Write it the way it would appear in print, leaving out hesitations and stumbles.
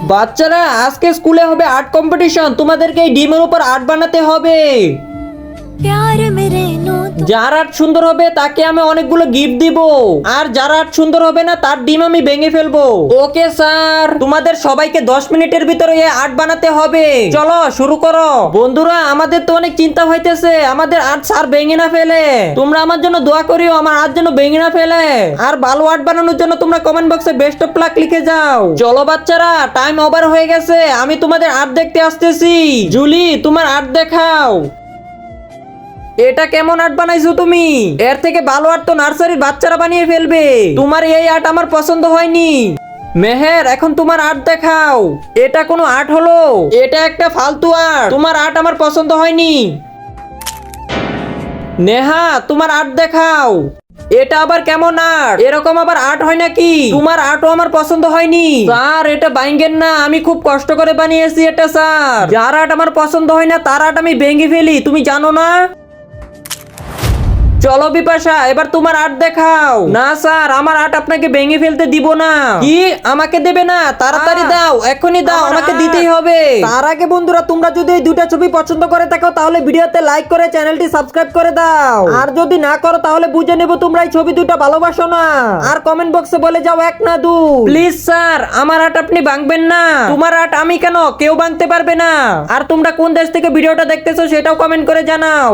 বাচ্চারা আজকে স্কুলে হবে আর্ট কম্পিটিশন, তোমাদেরকে এই ডিমের উপর আর্ট বানাতে হবে। যার আর্ট সুন্দর হবে তাকে আমি অনেকগুলো গিফট দিব, আর যার আর্ট সুন্দর হবে না তার ডিম আমি ভেঙে ফেলবো। ওকে স্যার, তোমাদের সবাইকে 10 মিনিটের ভিতরে এই আর্ট বানাতে হবে। চলো শুরু করো। বন্ধুরা, আমাদের তো অনেক চিন্তা হইতেছে আমাদের আর্ট স্যার ভেঙে না ফেলে। তোমরা আমার জন্য দোয়া করিও আমার আর্ট যেন ভেঙে না ফেলে। আর ভালো আর্ট বানানোর জন্য তোমরা কমেন্ট বক্সে বেস্ট অফ লাক লিখে যাও। চলো বাচ্চারা, টাইম ওভার হয়ে গেছে, আমি তোমাদের আর্ট দেখতে আসতেছি। জুলি, তোমার আর্ট দেখাও। এটা কেমন আর্ট বানাইছো তুমি? এর থেকে ভালো আর্ট তো নার্সারির বাচ্চারা বানিয়ে ফেলবে। তোমার এই আর্ট আমার পছন্দ হয়নি। মেহের, এখন তোমার আর্ট দেখাও। এটা কোনো আর্ট হলো? এটা একটা ফালতু আর্ট। তোমার আর্ট আমার পছন্দ হয়নি। নেহা, তোমার আর্ট দেখাও। এটা আবার কেমন আর্ট? এরকম আবার আর্ট হয় নাকি? তোমার আর্টও আমার পছন্দ হয়নি। স্যার, এটা বাইঙ্গেন না, আমি খুব কষ্ট করে বানিয়েছি এটা স্যার। যার আর্ট আমার পছন্দ হয় না তার আর্ট আমি ভেঙে ফেলি, তুমি জানো না? চলো বিপাশা, এবার তোমার আর্ট দেখাও। না স্যার, আমার আর্ট আপনাকে ভেঙে ফেলতে দিব না। কি, আমাকে দেবে না? তাড়াতাড়ি দাও, এখনই দাও, আমাকে দিতেই হবে। তার আগে বন্ধুরা, তোমরা যদি এই দুইটা ছবি পছন্দ করে থাকো তাহলে ভিডিওতে লাইক করে চ্যানেলটি সাবস্ক্রাইব করে দাও। আর যদি না করো তাহলে বুঝে নেব তোমরা এই ছবি দুটো ভালোবাসো না। আর কমেন্ট বক্সে বলে যাও 1 না 2। প্লিজ স্যার, আমার আর্ট আপনি ভাঙবেন না। তোমার আর্ট আমি কেন, কেউ ভাঙতে পারবে না। আর তোমরা কোন দেশ থেকে ভিডিওটা দেখতেছো সেটাও কমেন্ট করে জানাও।